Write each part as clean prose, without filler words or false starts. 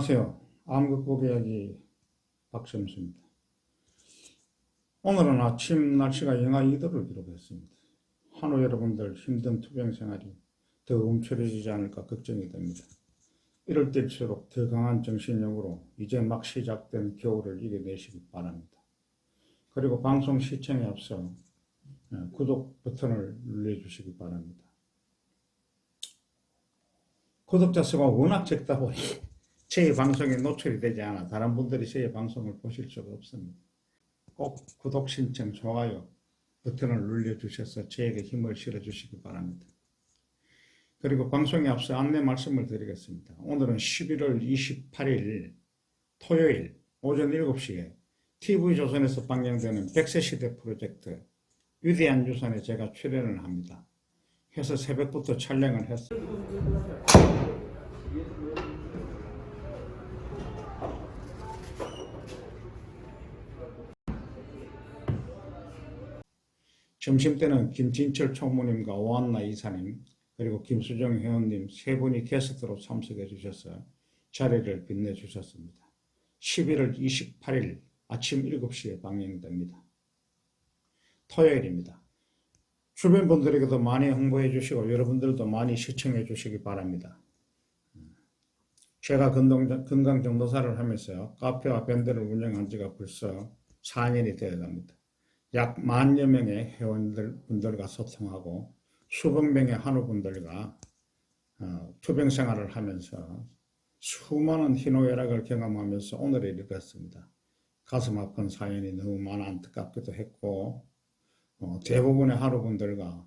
안녕하세요. 암 극복 이야기 박점수입니다. 오늘은 아침 날씨가 영하 2도를 기록했습니다. 한우 여러분들 힘든 투병 생활이 더 움츠러지지 않을까 걱정이 됩니다. 이럴 때일수록 더 강한 정신력으로 이제 막 시작된 겨울을 이겨내시기 바랍니다. 그리고 방송 시청에 앞서 구독 버튼을 눌러주시기 바랍니다. 구독자 수가 워낙 적다 보니 제 방송에 노출이 되지 않아 다른 분들이 제 방송을 보실 수가 없습니다. 꼭 구독 신청, 좋아요 버튼을 눌러주셔서 저에게 힘을 실어주시기 바랍니다. 그리고 방송에 앞서 안내 말씀을 드리겠습니다. 오늘은 11월 28일 토요일 오전 7시에 TV조선에서 방영되는 100세 시대 프로젝트 위대한 유산에 제가 출연을 합니다. 해서 새벽부터 촬영을 했습니다. 점심때는 김진철 총무님과 오한나 이사님 그리고 김수정 회원님 세 분이 게스트로 참석해 주셔서 자리를 빛내주셨습니다. 11월 28일 아침 7시에 방영됩니다. 토요일입니다. 주변 분들에게도 많이 홍보해 주시고 여러분들도 많이 시청해 주시기 바랍니다. 제가 건강정도사를 하면서 카페와 밴드를 운영한 지가 벌써 4년이 되어 갑니다. 약 10,000여 명의 회원분들과 소통하고 수백 명의 한우분들과 투병 생활을 하면서 수많은 희노애락을 경험하면서 오늘에 이르렀습니다. 가슴 아픈 사연이 너무 많아 안타깝기도 했고 대부분의 한우분들과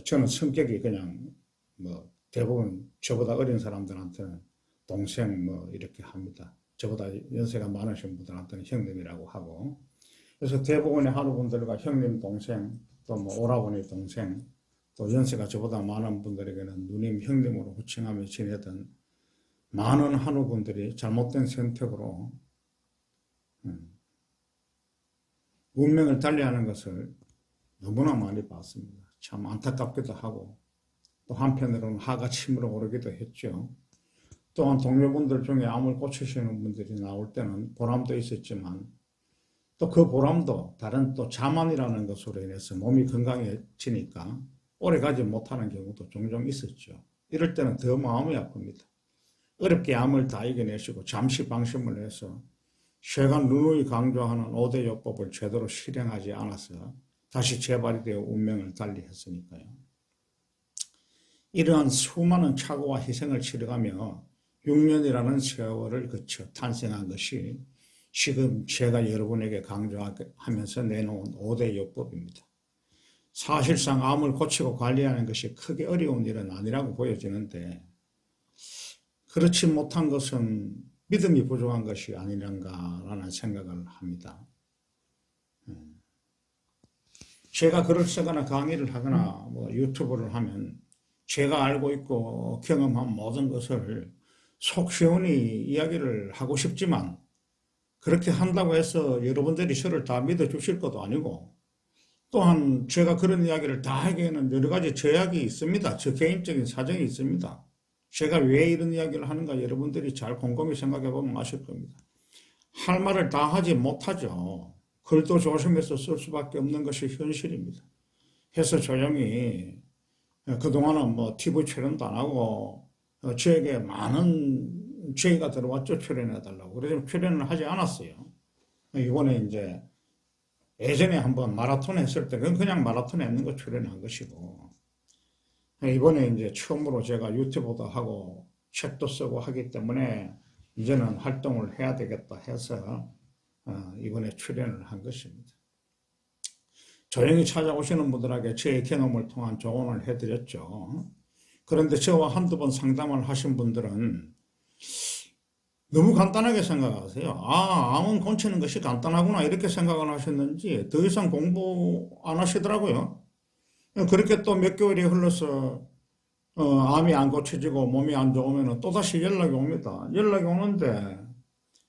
저는 성격이 그냥 대부분 저보다 어린 사람들한테는 동생 이렇게 합니다. 저보다 연세가 많으신 분들한테는 형님이라고 하고 그래서 대부분의 한우분들과 형님, 동생, 또 오라버니 동생, 또 연세가 저보다 많은 분들에게는 누님, 형님으로 호칭하며 지내던 많은 한우분들이 잘못된 선택으로 운명을 달리하는 것을 너무나 많이 봤습니다. 참 안타깝기도 하고 또 한편으로는 하가 치밀어 오르기도 했죠. 또한 동료분들 중에 암을 고치시는 분들이 나올 때는 보람도 있었지만 또 그 보람도 다른 또 자만이라는 것으로 인해서 몸이 건강해지니까 오래가지 못하는 경우도 종종 있었죠. 이럴 때는 더 마음이 아픕니다. 어렵게 암을 다 이겨내시고 잠시 방심을 해서 제가 누누이 강조하는 5대 요법을 제대로 실행하지 않아서 다시 재발이 되어 운명을 달리했으니까요. 이러한 수많은 착오와 희생을 치러가며 6년이라는 세월을 거쳐 탄생한 것이 지금 제가 여러분에게 강조하면서 내놓은 5대 요법입니다. 사실상 암을 고치고 관리하는 것이 크게 어려운 일은 아니라고 보여지는데 그렇지 못한 것은 믿음이 부족한 것이 아니란가라는 생각을 합니다. 제가 글을 쓰거나 강의를 하거나 유튜브를 하면 제가 알고 있고 경험한 모든 것을 속 시원히 이야기를 하고 싶지만 그렇게 한다고 해서 여러분들이 저를 다 믿어주실 것도 아니고 또한 제가 그런 이야기를 다 하기에는 여러 가지 제약이 있습니다. 저 개인적인 사정이 있습니다. 제가 왜 이런 이야기를 하는가 여러분들이 잘 곰곰이 생각해 보면 아실 겁니다. 할 말을 다 하지 못하죠. 글도 조심해서 쓸 수밖에 없는 것이 현실입니다. 해서 조용히 그동안은 TV 출연도 안 하고 저에게 많은 제의가 들어왔죠. 출연해달라고. 그래서 출연을 하지 않았어요. 이번에 이제 예전에 한번 마라톤 했을 때 그냥 마라톤 했는 거 출연한 것이고 이번에 이제 처음으로 제가 유튜브도 하고 책도 쓰고 하기 때문에 이제는 활동을 해야 되겠다 해서 이번에 출연을 한 것입니다. 조용히 찾아오시는 분들에게 제 경험을 통한 조언을 해드렸죠. 그런데 저와 한두 번 상담을 하신 분들은 너무 간단하게 생각하세요. 암은 고치는 것이 간단하구나 이렇게 생각을 하셨는지 더 이상 공부 안 하시더라고요. 그렇게 또 몇 개월이 흘러서 암이 안 고쳐지고 몸이 안 좋으면 또다시 연락이 옵니다. 연락이 오는데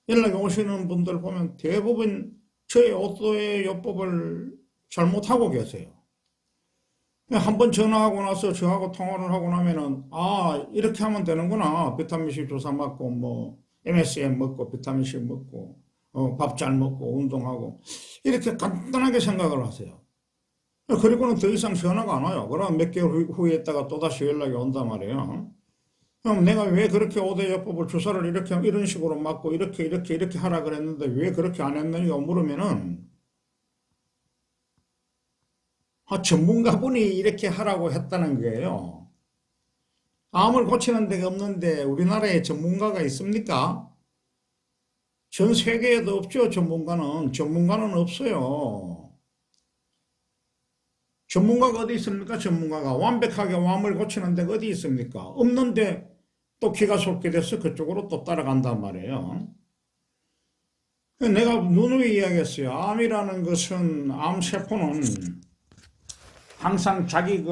연락이 오시는 분들 보면 대부분 저의 5대 요법을 잘못하고 계세요. 한번 전화하고 나서 저하고 통화를 하고 나면은 이렇게 하면 되는구나. 비타민C 주사 맞고 MSM 먹고 비타민C 먹고 밥 잘 먹고 운동하고 이렇게 간단하게 생각을 하세요. 그리고는 더 이상 전화가 안 와요. 그럼 몇 개월 후에 있다가 또다시 연락이 온단 말이에요. 그럼 내가 왜 그렇게 5대요법을 주사를 이런 식으로 맞고 이렇게 하라 그랬는데 왜 그렇게 안 했느냐고 물으면은 전문가분이 이렇게 하라고 했다는 거예요. 암을 고치는 데가 없는데 우리나라에 전문가가 있습니까? 전 세계에도 없죠. 전문가는 없어요. 전문가가 어디 있습니까? 전문가가 완벽하게 암을 고치는 데가 어디 있습니까? 없는데 또 기가 솟게 돼서 그쪽으로 또 따라간단 말이에요. 내가 누누이 이야기했어요. 암이라는 것은, 암세포는 항상 자기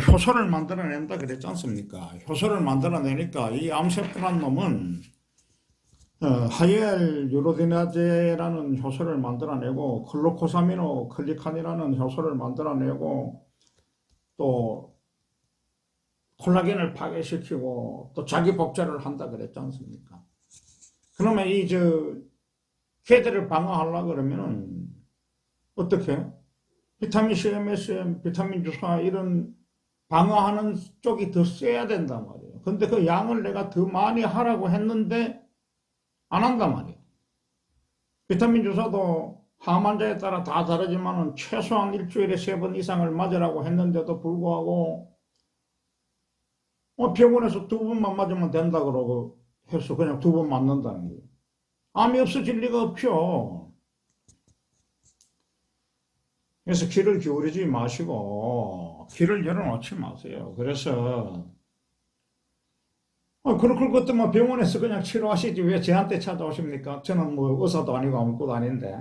효소를 만들어낸다 그랬지 않습니까? 효소를 만들어내니까 이 암세포란 놈은 하이알 유로디나제라는 효소를 만들어내고 클로코사미노 클리칸이라는 효소를 만들어내고 또 콜라겐을 파괴시키고 또 자기 복제를 한다 그랬지 않습니까? 그러면 걔들을 방어하려고 그러면은 어떻게? 비타민C, MSM, 비타민 주사 이런 방어하는 쪽이 더 세야 된단 말이에요. 근데 그 양을 내가 더 많이 하라고 했는데 안 한단 말이에요. 비타민 주사도 항암 환자에 따라 다 다르지만은 최소한 일주일에 3번 이상을 맞으라고 했는데도 불구하고 병원에서 2번만 맞으면 된다 그러고 해서 그냥 2번 맞는다는 거예요. 암이 없어질 리가 없죠. 그래서 귀를 기울이지 마시고 귀를 열어놓지 마세요. 그래서 그럴 것 같으면 병원에서 그냥 치료하시지 왜 저한테 찾아오십니까? 저는 뭐 의사도 아니고 아무것도 아닌데.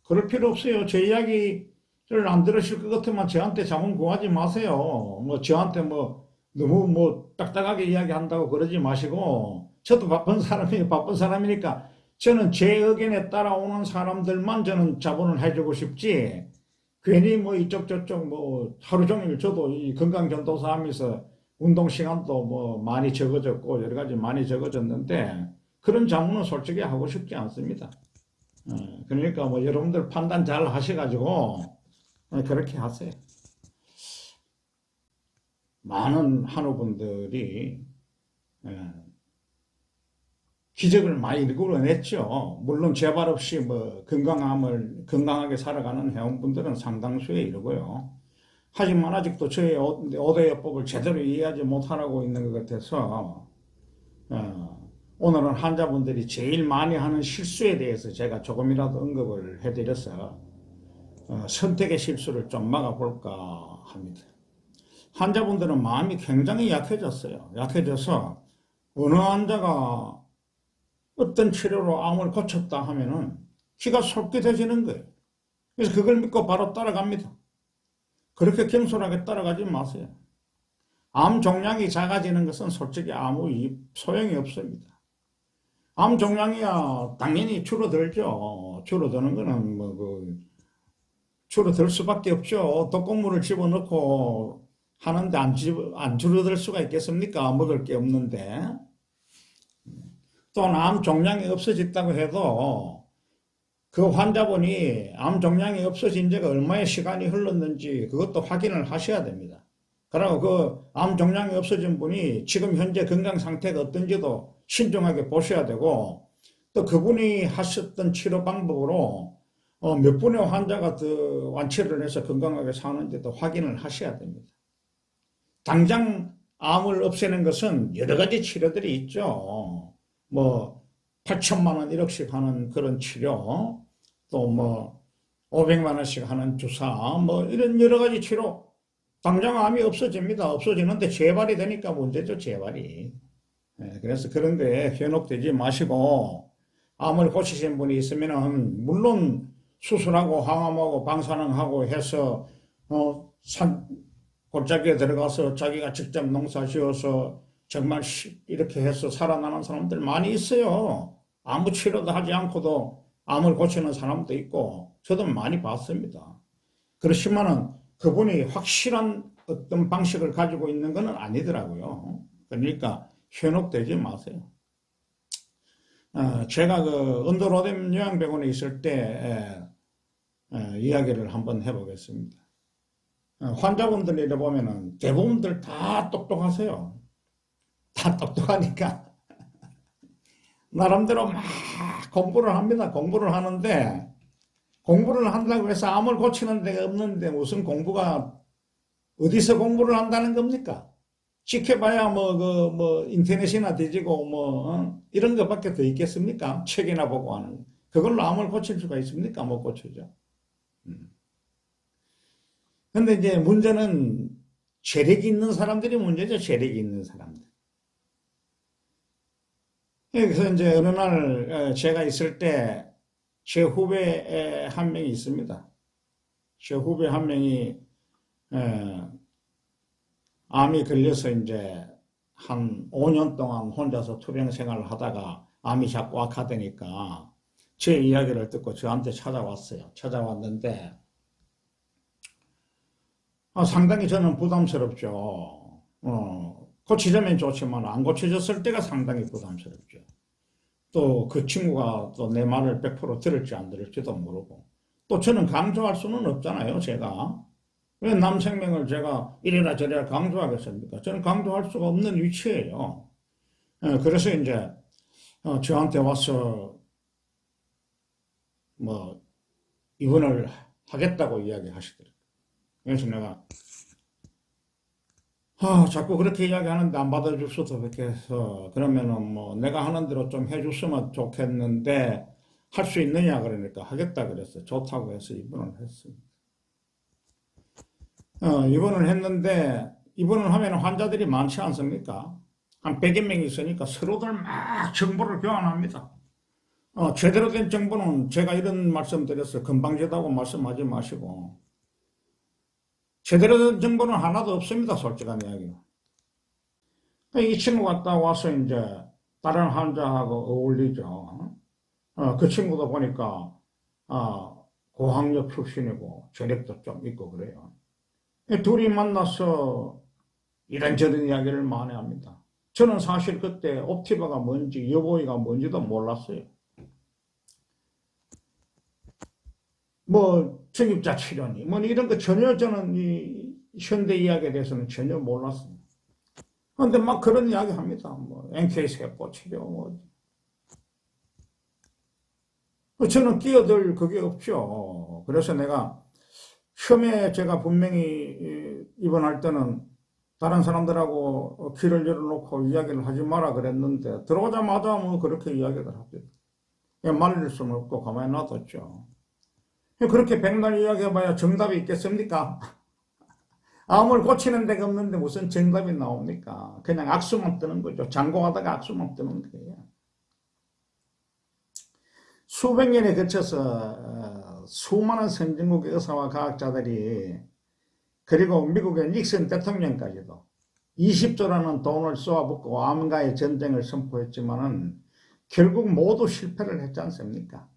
그럴 필요 없어요. 제 이야기를 안 들으실 것 같으면 저한테 자문 구하지 마세요. 뭐 저한테 너무 딱딱하게 이야기한다고 그러지 마시고, 저도 바쁜 사람이니까 저는 제 의견에 따라오는 사람들만 저는 자문을 해주고 싶지, 괜히 이쪽 저쪽 하루 종일 저도 이 건강전도사 하면서 운동 시간도 많이 적어졌고 여러 가지 많이 적어졌는데 그런 자문은 솔직히 하고 싶지 않습니다. 그러니까 여러분들 판단 잘 하셔가지고 그렇게 하세요. 많은 한우분들이 기적을 많이 이루어냈죠. 물론 재발 없이 건강하게 살아가는 회원분들은 상당수에 이르고요. 하지만 아직도 저의 5대요법을 제대로 이해하지 못하고 있는 것 같아서 오늘은 환자분들이 제일 많이 하는 실수에 대해서 제가 조금이라도 언급을 해드려서 선택의 실수를 좀 막아볼까 합니다. 환자분들은 마음이 굉장히 약해졌어요. 약해져서 어느 환자가 어떤 치료로 암을 고쳤다 하면은 기가 솔깃해지는 거예요. 그래서 그걸 믿고 바로 따라갑니다. 그렇게 겸손하게 따라가지 마세요. 암 종양이 작아지는 것은 솔직히 아무 소용이 없습니다. 암 종양이야 당연히 줄어들죠. 줄어드는 거는 줄어들 수밖에 없죠. 독극물을 집어넣고 하는데 안 줄어들 수가 있겠습니까? 먹을 게 없는데. 또 암 종양이 없어졌다고 해도 그 환자분이 암 종양이 없어진 지가 얼마의 시간이 흘렀는지 그것도 확인을 하셔야 됩니다. 그리고 그 암 종양이 없어진 분이 지금 현재 건강 상태가 어떤지도 신중하게 보셔야 되고, 또 그분이 하셨던 치료 방법으로 몇 분의 환자가 더 완치를 해서 건강하게 사는지도 확인을 하셔야 됩니다. 당장 암을 없애는 것은 여러 가지 치료들이 있죠. 8천만 원 1억씩 하는 그런 치료, 또 500만 원씩 하는 주사, 이런 여러 가지 치료. 당장 암이 없어집니다. 없어지는데 재발이 되니까 문제죠, 재발이. 그래서 그런 거에 현혹되지 마시고, 암을 고치신 분이 있으면은, 물론 수술하고 항암하고 방사능하고 해서, 골짜기에 들어가서 자기가 직접 농사 지어서 정말 이렇게 해서 살아나는 사람들 많이 있어요. 아무 치료도 하지 않고도 암을 고치는 사람도 있고, 저도 많이 봤습니다. 그렇지만은 그분이 확실한 어떤 방식을 가지고 있는 건 아니더라고요. 그러니까 현혹되지 마세요. 제가 그 언더로뎀 요양병원에 있을 때 이야기를 한번 해보겠습니다. 환자분들이 보면은 대부분들 다 똑똑하세요. 다 똑똑하니까 나름대로 막 공부를 합니다. 공부를 하는데 공부를 한다고 해서 암을 고치는 데가 없는데 무슨 공부가 어디서 공부를 한다는 겁니까? 지켜봐야 뭐 인터넷이나 뒤지고 이런 것밖에 더 있겠습니까? 책이나 보고 하는 그걸로 암을 고칠 수가 있습니까? 못 고치죠. 근데 이제 문제는 재력이 있는 사람들이 문제죠. 재력이 있는 사람들. 그래서 이제 어느 날 제가 있을 때 제 후배 한 명이 있습니다. 제 후배 한 명이 암이 걸려서 이제 한 5년 동안 혼자서 투병 생활을 하다가 암이 자꾸 악화되니까 제 이야기를 듣고 저한테 찾아왔어요. 찾아왔는데 상당히 저는 부담스럽죠. 고치자면 좋지만 안 고쳐졌을 때가 상당히 부담스럽죠. 또 그 친구가 또 내 말을 100% 들을지 안 들을지도 모르고 또 저는 강조할 수는 없잖아요. 제가 왜 남 생명을 제가 이래라 저래라 강조하겠습니까? 저는 강조할 수가 없는 위치예요. 그래서 이제 저한테 와서 뭐 입원을 하겠다고 이야기하시더라고요. 그래서 내가 자꾸 그렇게 이야기하는데 안 받아줄 수도 없겠어. 그러면은 뭐 내가 하는 대로 좀 해줬으면 좋겠는데 할 수 있느냐 그러니까 하겠다 그랬어요. 좋다고 해서 입원을 했습니다. 입원을 했는데 입원을 하면 환자들이 많지 않습니까? 한 100여 명 있으니까 서로들 막 정보를 교환합니다. 제대로 된 정보는 제가 이런 말씀 드렸어요. 건방지다고 말씀하지 마시고 제대로 된 정보는 하나도 없습니다. 솔직한 이야기로. 이 친구가 딱 와서 이제 다른 환자하고 어울리죠. 그 친구도 보니까 고학력 출신이고 재력도 좀 있고 그래요. 둘이 만나서 이런저런 이야기를 많이 합니다. 저는 사실 그때 옵티바가 뭔지 여보이가 뭔지도 몰랐어요. 뭐 정입자 치료니 뭐 이런 거 전혀 저는 이 현대 이야기에 대해서는 전혀 몰랐어요. 그런데 막 그런 이야기 합니다. 뭐 NK 세포 치료 저는 끼어들 그게 없죠. 그래서 내가 처음에 제가 분명히 입원할 때는 다른 사람들하고 길을 열어놓고 이야기를 하지 마라 그랬는데 들어오자마자 뭐 그렇게 이야기를 합니다. 말릴 수는 없고 가만히 놔뒀죠. 그렇게 백날 이야기해봐야 정답이 있겠습니까? 암을 고치는 데가 없는데 무슨 정답이 나옵니까? 그냥 악수만 뜨는 거죠. 장고하다가 악수만 뜨는 거예요. 수백 년에 거쳐서 수많은 선진국 의사와 과학자들이 그리고 미국의 닉슨 대통령까지도 20조라는 돈을 쏘아붓고 암과의 전쟁을 선포했지만은 결국 모두 실패를 했지 않습니까?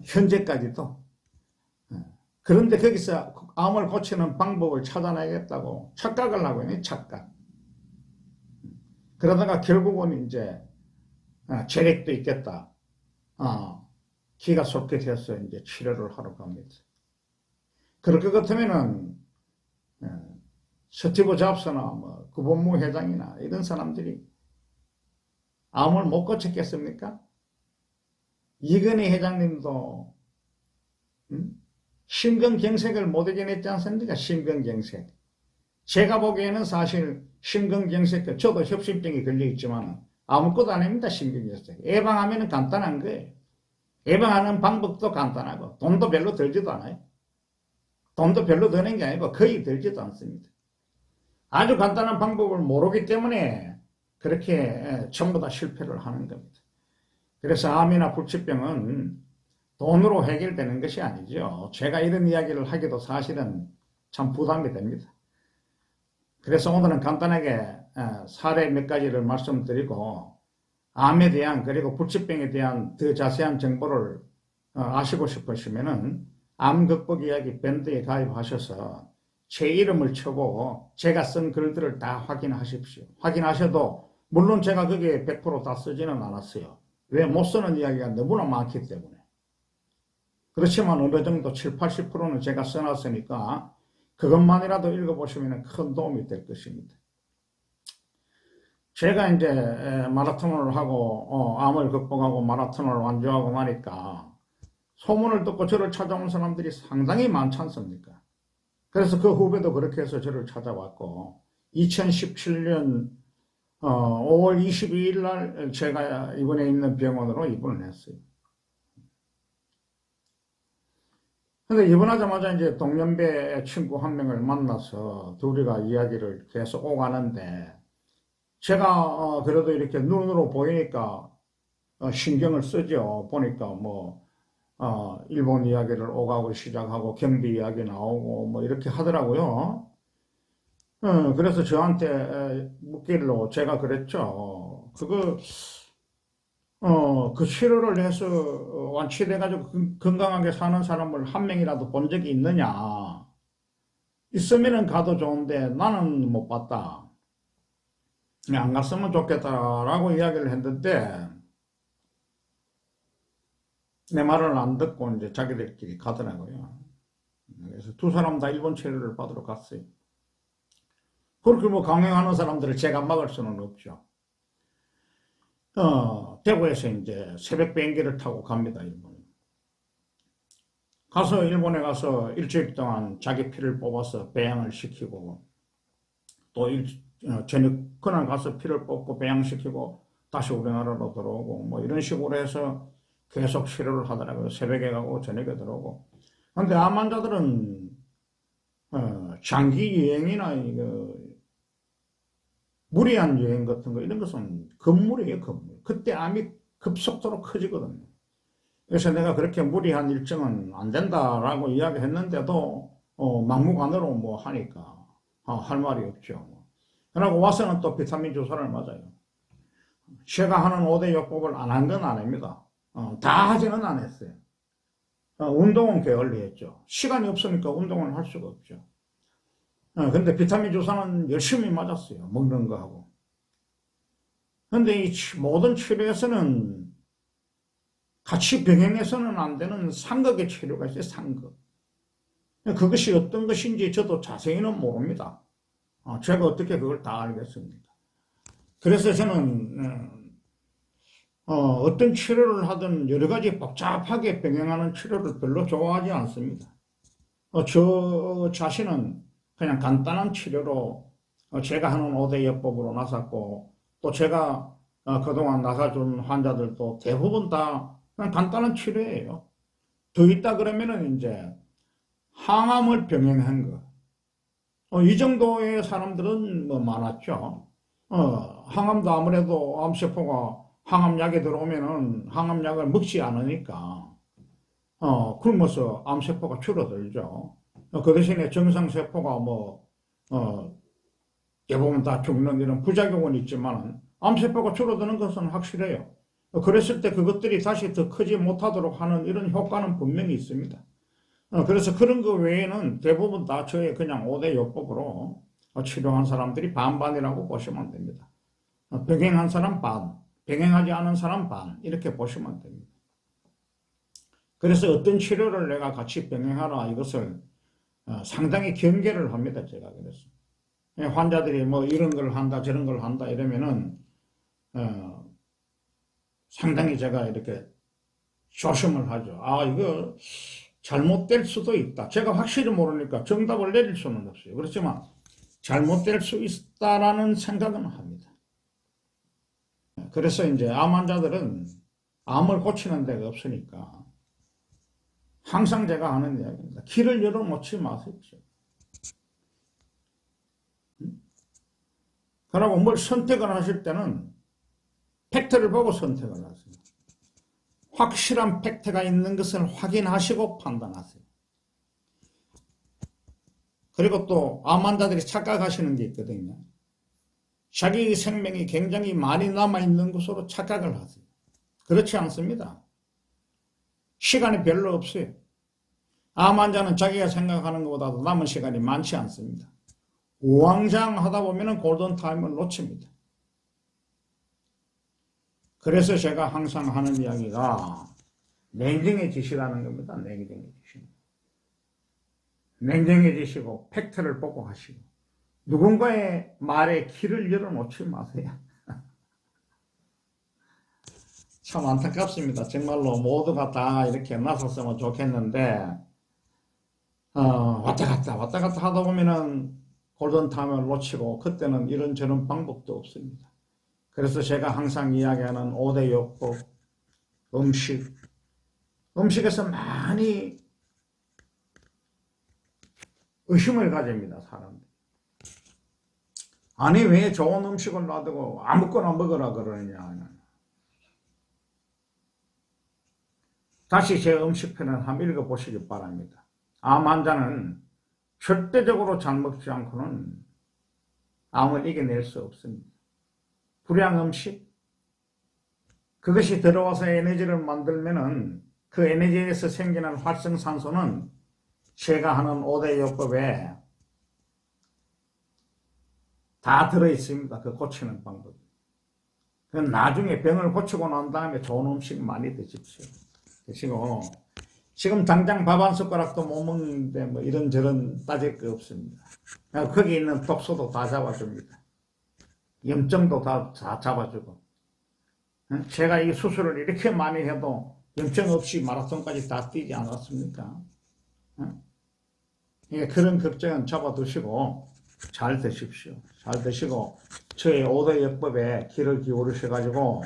현재까지도. 그런데 거기서 암을 고치는 방법을 찾아내겠다고 착각을 하고 있네, 착각. 그러다가 결국은 이제 재력도 있겠다. 기가 솟게 돼서 이제 치료를 하러 갑니다. 그럴 것 같으면은 스티브 잡스나 뭐 구본무 회장이나 이런 사람들이 암을 못 고쳤겠습니까? 이건희 회장님도 심근경색을 못 이겨냈지 않습니까? 심근경색. 제가 보기에는 사실 심근경색, 저도 협심증이 걸려있지만 아무것도 아닙니다. 심근경색. 예방하면 간단한 거예요. 예방하는 방법도 간단하고 돈도 별로 들지도 않아요. 돈도 별로 드는 게 아니고 거의 들지도 않습니다. 아주 간단한 방법을 모르기 때문에 그렇게 전부 다 실패를 하는 겁니다. 그래서 암이나 불치병은 돈으로 해결되는 것이 아니죠. 제가 이런 이야기를 하기도 사실은 참 부담이 됩니다. 그래서 오늘은 간단하게 사례 몇 가지를 말씀드리고 암에 대한 그리고 불치병에 대한 더 자세한 정보를 아시고 싶으시면은 암 극복 이야기 밴드에 가입하셔서 제 이름을 쳐고 제가 쓴 글들을 다 확인하십시오. 확인하셔도 물론 제가 그게 100%다 쓰지는 않았어요. 왜 못 쓰는 이야기가 너무나 많기 때문에. 그렇지만 어느 정도 7, 80%는 제가 써놨으니까 그것만이라도 읽어보시면 큰 도움이 될 것입니다. 제가 이제 마라톤을 하고 암을 극복하고 마라톤을 완주하고 나니까 소문을 듣고 저를 찾아온 사람들이 상당히 많지 않습니까? 그래서 그 후배도 그렇게 해서 저를 찾아왔고 2017년 5월 22일 날 제가 입원해 있는 병원으로 입원을 했어요. 근데 입원하자마자 이제 동년배 친구 한 명을 만나서 둘이가 이야기를 계속 오가는데 제가 그래도 이렇게 눈으로 보이니까 신경을 쓰죠. 보니까 뭐 일본 이야기를 오가고 시작하고 경비 이야기 나오고 뭐 이렇게 하더라고요. 그래서 저한테 묻길로 제가 그랬죠. 그 치료를 해서 완치돼가지고 건강하게 사는 사람을 한 명이라도 본 적이 있느냐. 있으면은 가도 좋은데 나는 못 봤다. 안 갔으면 좋겠다라고 이야기를 했는데 내 말을 안 듣고 이제 자기들끼리 가더라고요. 그래서 두 사람 다 일본 치료를 받으러 갔어요. 그렇게 뭐 강행하는 사람들을 제가 막을 수는 없죠. 대구에서 이제 새벽 비행기를 타고 갑니다, 일본에. 일본에 가서 일주일 동안 자기 피를 뽑아서 배양을 시키고, 또 저녁 그날 가서 피를 뽑고 배양시키고, 다시 우리나라로 들어오고, 뭐 이런 식으로 해서 계속 치료를 하더라고요. 새벽에 가고 저녁에 들어오고. 근데 암 환자들은, 장기 여행이나 무리한 여행 같은 거 이런 것은 금물이에요, 금물. 그때 암이 급속도로 커지거든요. 그래서 내가 그렇게 무리한 일정은 안 된다라고 이야기했는데도 막무가내로 뭐 하니까 할 말이 없죠. 그러고 와서는 또 비타민 주사를 맞아요. 제가 하는 5대 요법을 안 한 건 아닙니다. 다 하지는 않았어요. 운동은 게을리 했죠. 시간이 없으니까 운동을 할 수가 없죠. 근데 비타민 주사는 열심히 맞았어요. 먹는 거하고. 근데 이 모든 치료에서는 같이 병행해서는 안 되는 상극의 치료가 있어요. 상극. 그것이 어떤 것인지 저도 자세히는 모릅니다. 제가 어떻게 그걸 다 알겠습니까? 그래서 저는 어떤 치료를 하든 여러 가지 복잡하게 병행하는 치료를 별로 좋아하지 않습니다. 저 자신은 그냥 간단한 치료로 제가 하는 5대 요법으로 나섰고 또 제가 그동안 나사준 환자들도 대부분 다 그냥 간단한 치료예요. 더 있다 그러면은 이제 항암을 병행한 거. 이 정도의 사람들은 뭐 많았죠. 항암도 아무래도 암세포가 항암약에 들어오면은 항암약을 먹지 않으니까 굶어서 암세포가 줄어들죠. 그 대신에 정상세포가 대부분 다 죽는 이런 부작용은 있지만 암세포가 줄어드는 것은 확실해요. 그랬을 때 그것들이 다시 더 크지 못하도록 하는 이런 효과는 분명히 있습니다. 그래서 그런 거 외에는 대부분 다 저의 그냥 5대 요법으로 치료한 사람들이 반반이라고 보시면 됩니다. 병행한 사람 반, 병행하지 않은 사람 반 이렇게 보시면 됩니다. 그래서 어떤 치료를 내가 같이 병행하라 이것을 상당히 경계를 합니다. 제가 그래서 환자들이 뭐 이런 걸 한다 저런 걸 한다 이러면은 상당히 제가 이렇게 조심을 하죠. 이거 잘못될 수도 있다. 제가 확실히 모르니까 정답을 내릴 수는 없어요. 그렇지만 잘못될 수 있다라는 생각은 합니다. 그래서 이제 암 환자들은 암을 고치는 데가 없으니까 항상 제가 하는 이야기입니다. 길을 열어놓지 마세요. 그러고 뭘 선택을 하실 때는 팩트를 보고 선택을 하세요. 확실한 팩트가 있는 것을 확인하시고 판단하세요. 그리고 또 암 환자들이 착각하시는 게 있거든요. 자기 생명이 굉장히 많이 남아있는 것으로 착각을 하세요. 그렇지 않습니다. 시간이 별로 없어요. 암 환자는 자기가 생각하는 것보다도 남은 시간이 많지 않습니다. 우왕좌왕 하다 보면 골든타임을 놓칩니다. 그래서 제가 항상 하는 이야기가 냉정해지시라는 겁니다. 냉정해지시는. 냉정해지시고 팩트를 보고 하시고 누군가의 말에 귀를 열어놓지 마세요. 참 안타깝습니다. 정말로 모두가 다 이렇게 나섰으면 좋겠는데 왔다 갔다 하다 보면은 골든타임을 놓치고 그때는 이런저런 방법도 없습니다. 그래서 제가 항상 이야기하는 5대 요법, 음식에서 많이 의심을 가집니다, 사람들. 아니, 왜 좋은 음식을 놔두고 아무거나 먹으라 그러느냐. 다시 제 음식편을 한번 읽어보시기 바랍니다. 암 환자는 절대적으로 잘 먹지 않고는 암을 이겨낼 수 없습니다. 불량 음식, 그것이 들어와서 에너지를 만들면은 그 에너지에서 생기는 활성산소는 제가 하는 5대 요법에 다 들어있습니다. 그 고치는 방법이. 그건 나중에 병을 고치고 난 다음에 좋은 음식 많이 드십시오. 드시고 지금 당장 밥 한 숟가락도 못 먹는데 뭐 이런저런 따질 거 없습니다. 거기 있는 독소도 다 잡아줍니다. 염증도 다 잡아주고. 제가 이 수술을 이렇게 많이 해도 염증 없이 마라톤까지 다 뛰지 않았습니까? 그런 걱정은 잡아두시고 잘 드십시오. 잘 드시고 저의 5대 요법에 귀를 기울이셔가지고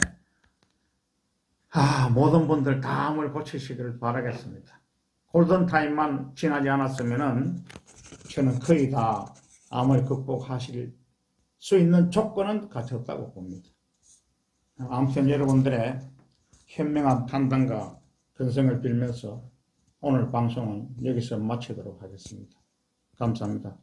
모든 분들 다 암을 고치시기를 바라겠습니다. 골든타임만 지나지 않았으면은 저는 거의 다 암을 극복하실 수 있는 조건은 갖췄다고 봅니다. 아무튼 여러분들의 현명한 판단과 근성을 빌면서 오늘 방송은 여기서 마치도록 하겠습니다. 감사합니다.